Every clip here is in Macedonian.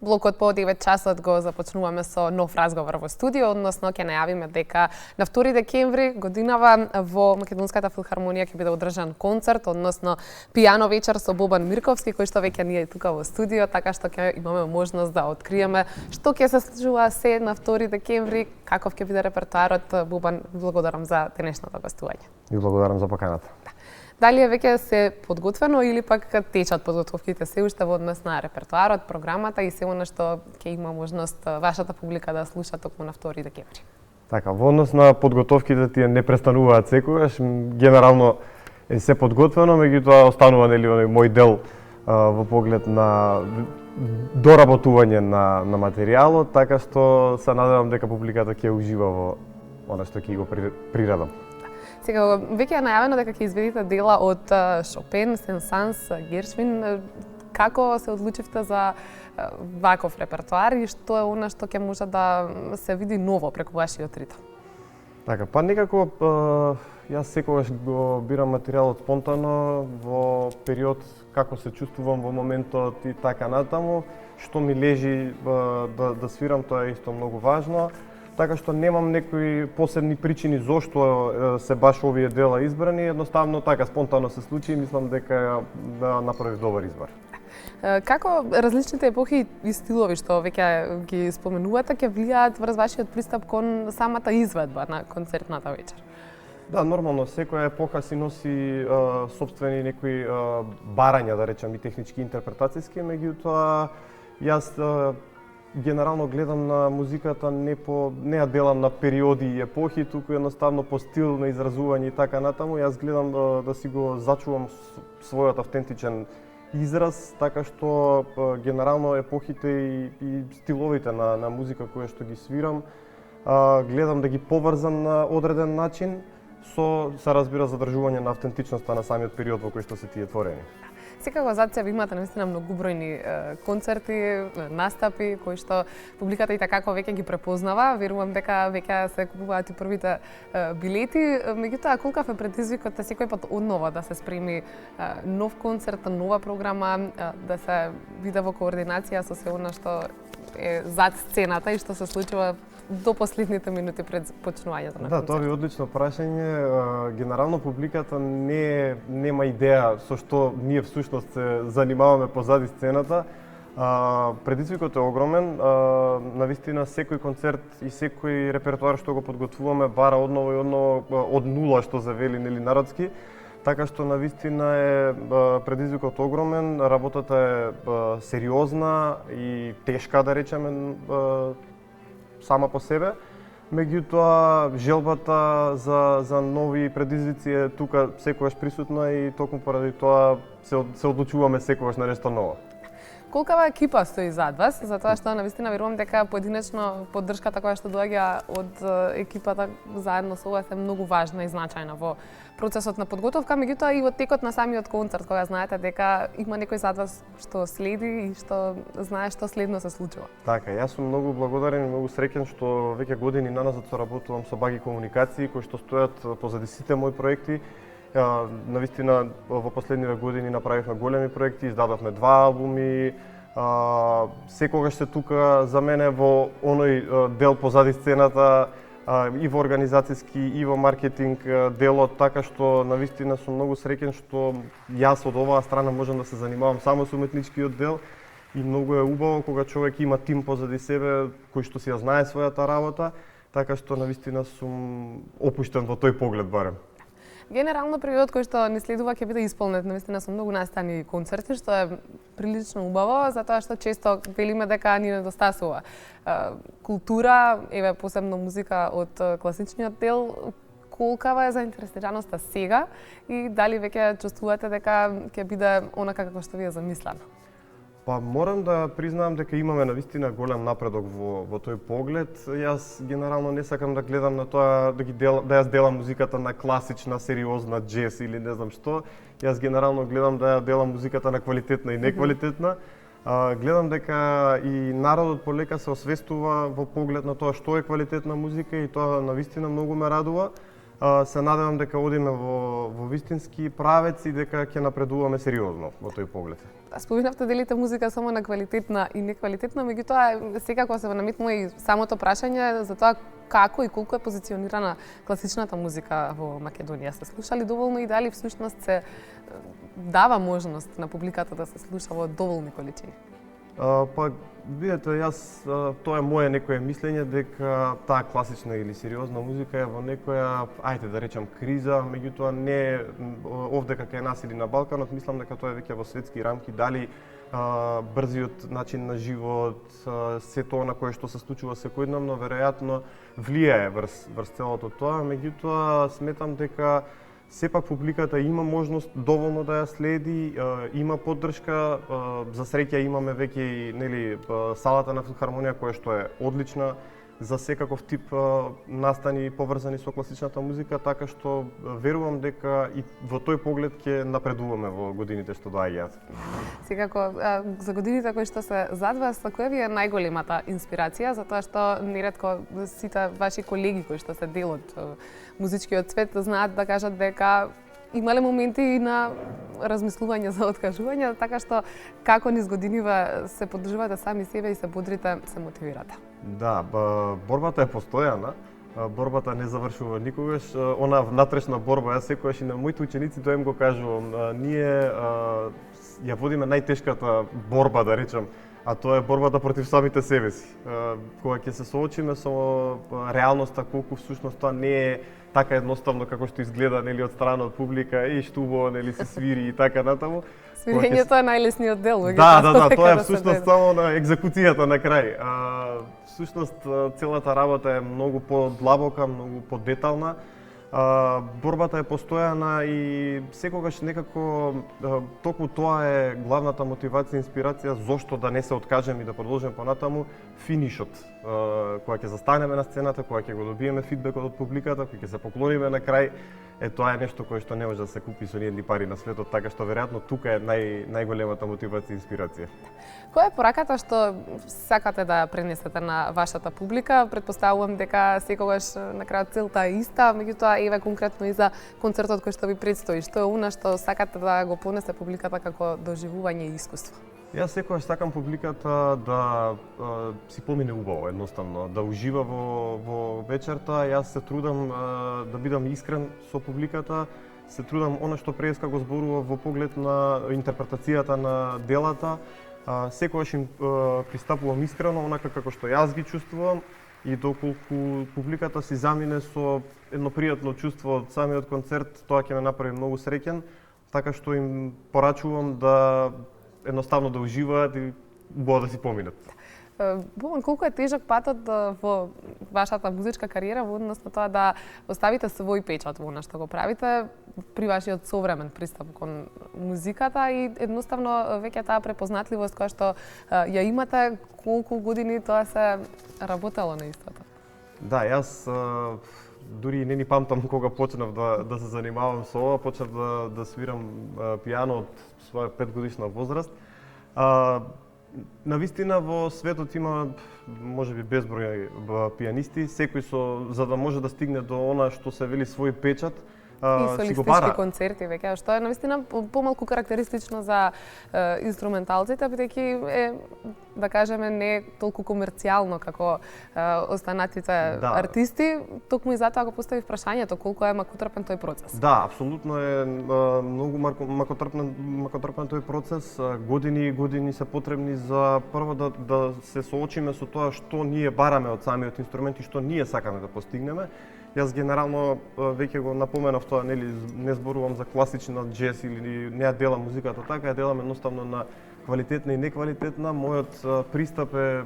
Блокот по 9 часот го започнуваме со нов разговор во студио, односно ќе најавиме дека на 2 декември годинава во Македонската филхармонија ќе биде одржан концерт, односно пијано вечер со Бобан Мирковски, кој што веќе ние тука во студио, така што ќе имаме можност да откриеме што ќе се случува се на 2 декември, каков ќе биде репертоарот. Бобан, благодарам за денешното гостување. И благодарам за поканата. Дали е веќе се подготвено или пак течат подготовките се уште во однос на репертоарот, програмата и се она што ќе има можност вашата публика да слуша токму на 2 декември? Така, во однос на подготовките тие не престануваат секогаш, генерално е се подготвено, меѓутоа останува нели оној мој дел во поглед на доработување на материјалот, така што се надевам дека публиката ќе ужива во она што ќе го приредам. Сега, веќе е најавено дека ќе изведите дела од Шопен, Сен-Санс, Гершвин. Како се одлучивте за ваков репертоар и што е она што ќе може да се види ново преку вашиот ритм? Така, па некако јас секогаш го бирам материјалот спонтано во период како се чувствувам во моментот и така натаму, што ми лежи да свирам, тоа е исто многу важно. Така што немам некои посебни причини зошто се баш овие дела избрани, едноставно така спонтано се случи и мислам дека направив добар избор. Како различните епохи и стилови што веќе ги споменувате ќе влијаат врз вашиот пристап кон самата изведба на концертната вечер? Да, нормално, секоја епоха си носи сопствени некои барања, да речам, и технички интерпретацијски, меѓутоа јас генерално гледам на музиката не ја делам на периоди и епохи, туку едноставно по стил на изразување и така натаму. Јас гледам да си го зачувам својот автентичен израз, така што генерално епохите и стиловите на музика која што ги свирам, гледам да ги поврзам на одреден начин со, се разбира, задржување на автентичноста на самиот период во кој што се тие творени. Секако зад себе имате наистина многубројни концерти, настапи кои што публиката и такако веќе ги препознава. Верувам дека веќе се купуваат и првите билети. Меѓутоа, колкав е предизвикот секој пат однова да се спреми нов концерт, нова програма, да се биде во координација со се она што е зад сцената и што се случува до последните минути пред почнувањето на концерт? Да, тоа е одлично прашање. Генерално публиката нема идеја со што ние всушност се занимаваме позади сцената. Предизвикот е огромен. Навистина секој концерт и секој репертоар што го подготвуваме бара одново и одново од нула, што се вели нели народски. Така што навистина е предизвикот огромен, работата е сериозна и тешка, да речеме, сама по себе. Меѓутоа, желбата за нови предизвици е тука секогаш присутна и токму поради тоа се одлучуваме секогаш на нешто ново. Колкава екипа стои зад вас, затоа што навистина верувам дека поединечно поддршката која што доаѓа од екипата заедно со вас е многу важна и значајна во процесот на подготовка, меѓутоа и во текот на самиот концерт, кога знаете дека има некој зад вас што следи и што знае што следно се случува. Така, јас сум многу благодарен и многу среќен што веќе години наназад соработувам со Баги комуникации кои што стојат позади сите мои проекти. Навистина во последниве години направивме големи проекти, издадовме 2 албуми. Секогаш се тука за мене во оној дел позади сцената, и во организацијски и во маркетинг делот, така што навистина сум многу среќен што јас од оваа страна можам да се занимавам само со уметничкиот дел и многу е убаво кога човек има тим позади себе кој што си ја знае својата работа, така што навистина сум опуштен во тој поглед барем. Генерално периодот кој што ни следува ќе биде исполнет навистина со многу настани концерти, што е прилично убаво, затоа што често велиме дека ни недостасува култура, еве посебно музика од класичниот дел. Колкава е заинтересираноста сега и дали веќе чувствувате дека ќе биде онака како што ви е замислено? Па морам да признаам дека имаме навистина голем напредок во тој поглед. Јас генерално не сакам да гледам на тоа да јас делам музиката на класична, сериозна, джез или не знам што. Јас генерално гледам да ја делам музиката на квалитетна и неквалитетна. Гледам дека и народот полека се освестува во поглед на тоа што е квалитетна музика и тоа навистина многу ме радува. се надевам дека одиме во вистински правец и дека ќе напредуваме сериозно во тој поглед. Споминавте делите музика само на квалитетна и неквалитетна, меѓутоа секако се наметнува и самото прашање за тоа како и колку е позиционирана класичната музика во Македонија. Се слушали доволно и дали всушност се дава можност на публиката да се слуша во доволни количини? Па, видете, тоа е моје некое мислење дека таа класична или сериозна музика е во некоја, ајде да речам, криза, меѓутоа не овде кај нас или на Балканот, мислам дека тоа е веќе во светски рамки, дали брзиот начин на живот, се тоа на кое што се случува секојдневно, веројатно влијае врз целото тоа, меѓутоа сметам дека сепак публиката има можност доволно да ја следи, има поддршка, за среќа имаме веќе и нели салата на филхармонија која што е одлична за секаков тип настани поврзани со класичната музика, така што верувам дека и во тој поглед ќе напредуваме во годините што доаѓаат. Секако, за годините кои што се зад вас, која ви е најголемата инспирација, затоа што неретко сите ваши колеги кои што се дел од музичкиот свет знаат да кажат дека имале моменти и на размислување за откажување, така што како низ годиниве се поддржувате сами себе и се бодрите, се мотивирате. Да, борбата е постојана. Борбата не завршува никогаш. Она внатрешна борба, јас секогаш и на моите ученици тоа им го кажувам. Ние ја водиме најтешката борба, да речам, а тоа е борбата против самите себе си. Кога ќе се соочиме со реалноста, колку всушност тоа не е така едноставно како што изгледа, нели, од страна од публика и што убаво, нели, се свири и така натаму. Свирењето е најлесниот дел. Да, тоа е всушност само на екзекуцијата на крај. Всушност целата работа е многу подлабока, многу подетална. Борбата е постојана и секогаш некако токму тоа е главната мотивација, инспирација зошто да не се откажеме и да продолжиме понатаму финишот. Кога ќе застанеме на сцената, кога ќе го добиеме фидбекот од публиката, кога ќе се поклониме на крај, тоа е нешто кое што не може да се купи со ниедни пари на светот, така што веројатно тука е најголемата мотивација и инспирација. Која е пораката што сакате да пренесете на вашата публика? Претпоставувам дека секогаш на крајот целта е иста, меѓутоа еве конкретно и за концертот кој што ви предстои, што е она што сакате да го понесе публиката како доживување и искуство? Јас секогаш сакам публиката да си помине убаво, едноставно, да ужива во вечерта. Јас се трудам да бидам искрен со публиката, се трудам она што Преска го зборува во поглед на интерпретацијата на делата. Секогаш им пристапувам искрено, онака како што јас ги чувствувам, и доколку публиката си замине со едно пријатно чувство од самиот концерт, тоа ќе ме направи многу среќен, така што им порачувам да едноставно да уживаат и убаво да си поминат. Боман, колку е тежок патот во вашата музичка кариера во однос на тоа да оставите свој печат во она што го правите при вашиот современ пристап кон музиката и едноставно веќе таа препознатливост која што ја имате, колку години тоа се работело на истото? Да, јас дури не ни памтам кога почнав да се занимавам со ова, почнав да свирам пијано од своја 5-годишна возраст. Навистина во светот има можеби безброј пијанисти, секој за да може да стигне до она што се вели свој печат, и солистички концерти веќе, што е навистина помалку карактеристично за инструменталците, бидејќи е, да кажеме, не толку комерцијално како останатите артисти, токму и затоа го поставив прашањето колку е макотрпен тој процес. Да, апсолутно е многу макотрпен тој процес. Години и години се потребни за прво да се соочиме со тоа што ние бараме од самиот инструмент и што ние сакаме да постигнеме. Јас генерално веќе го напоменав тоа, нели, не зборувам за класична джез или не ја делам музиката така, ја делам едноставно на квалитетна и неквалитетна. Мојот пристап е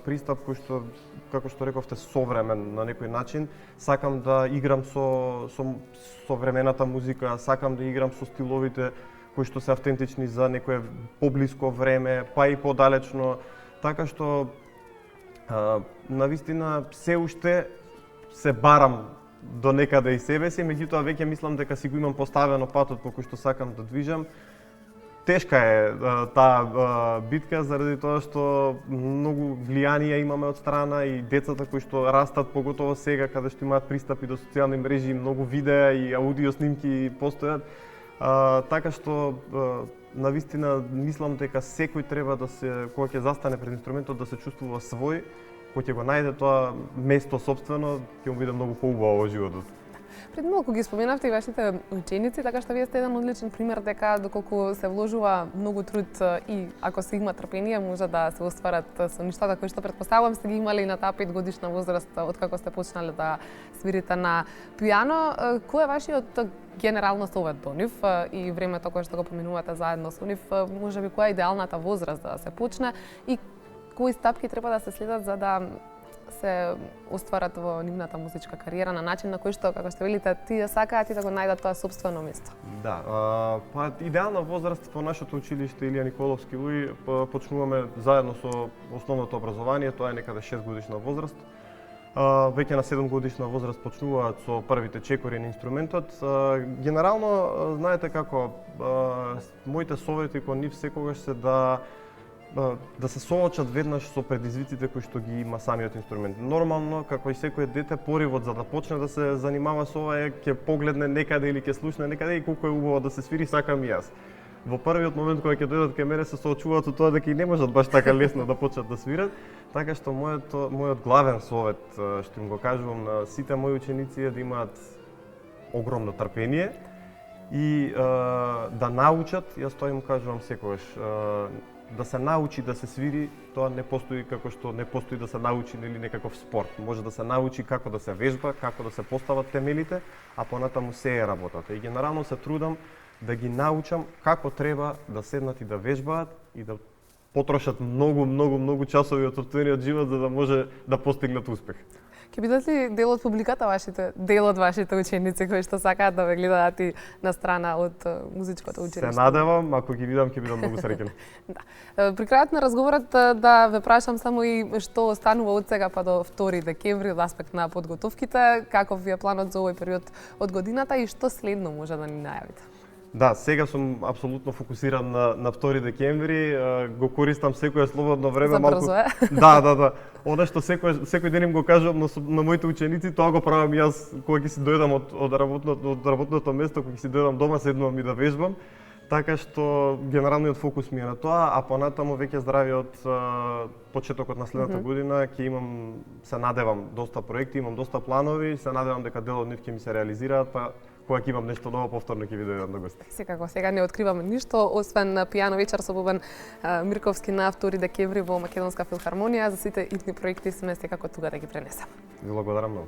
пристап кој што, како што рековте, современ на некој начин. Сакам да играм со современата музика, сакам да играм со стиловите кои што се автентични за некое поблиско време, па и подалечно, така што навистина се уште се барам до некаде и себе си, меѓутоа веќе мислам дека си го имам поставено патот по кој што сакам да движам. Тешка е таа битка заради тоа што многу влијае влијание имаме од страна и децата кои што растат, поготово сега каде што имаат пристапи до социјални мрежи, многу видеа и аудио снимки постојат. Така што навистина мислам дека секој треба да се, кога ќе застане пред инструментот, да се чувствува свој, кога ќе го најде тоа место сопствено, ќе му биде многу поубаво во животот. Пред малку ги споменавте и вашите ученици, така што вие сте еден одличен пример дека доколку се вложува многу труд и ако се има трпение, може да се остварат со ништата кои што претпоставувам сте ги имали на таа 5-годишна возраст откако сте почнале да свирите на пијано. Кој е вашиот генерално совет до нив и времето кое што го поминувате заедно со нив, можеби која е идеалната возраст да се почне и кои стапки треба да се следат за да се остварат во нивната музичка кариера на начин на кој што, како што велите, тие сакаат и да го најдат тоа сопствено место? Да, па идеална возраст по нашето училиште Илија Николовски Луи почнуваме заедно со основното образование, тоа е некаде 6 годишна возраст. Веќе на 7 годишна возраст почнуваат со првите чекори на инструментот. Генерално, знаете како, моите совети кон нив секогаш се да се соочат веднаш со предизвиците кои што ги има самиот инструмент. Нормално, како и секое дете, поривот за да почне да се занимава со ова е ќе погледне некаде или ќе слушне некаде и колку е убаво да се свири, сакам и јас. Во првиот момент кога ќе дојдат кај мене се соочуваат со тоа дека и не можат баш така лесно да почнат да свират, така што мојот главен совет што им го кажувам на сите мои ученици е да имаат огромно трпение и да научат, јас тоа им кажувам секогаш, да се научи да се свири, тоа не постои како што не постои да се научи нели некаков спорт. Може да се научи како да се вежба, како да се постават темелите, а понатаму се е работата. И генерално се трудам да ги научам како треба да седнат и да вежбаат и да потрошат многу часови од сопствениот живот за да може да постигнат успех. Ќе бидат ли дел од публиката дел од вашите ученици кои што сакаат да ве гледаат и на страна од музичкото училиште? Се надевам, ако ги видам ќе бидам многу среќен. Да. При крајот на разговорот да ве прашам само и што останува од сега па до 2 декември од аспект на подготовките, каков ви е планот за овој период од годината и што следно може да ни најавите? Да, сега сум апсолутно фокусиран на 2 декември, го користам секое слободно време малку. За брзо е? Да. Она што секој ден им го кажувам на моите ученици, тоа го правам јас кога ќе си дојдам од работното место, кога ќе си дојдам дома, седнувам и да вежбам. Така што генералниот фокус ми е на тоа, а понатаму веќе здравиот почетокот на следната година ќе имам, се надевам, доста проекти, имам доста планови, се надевам дека дел од нив ќе ми се реализираат, па кога ќе имам нешто ново, повторно ќе ви дојдам на гости. Секако, сега не откриваме ништо, освен пијано вечер со Бобан Мирковски на 2 декември во Македонска филхармонија. За сите итни проекти сме секако тука да ги пренесам. Ви благодарам многу.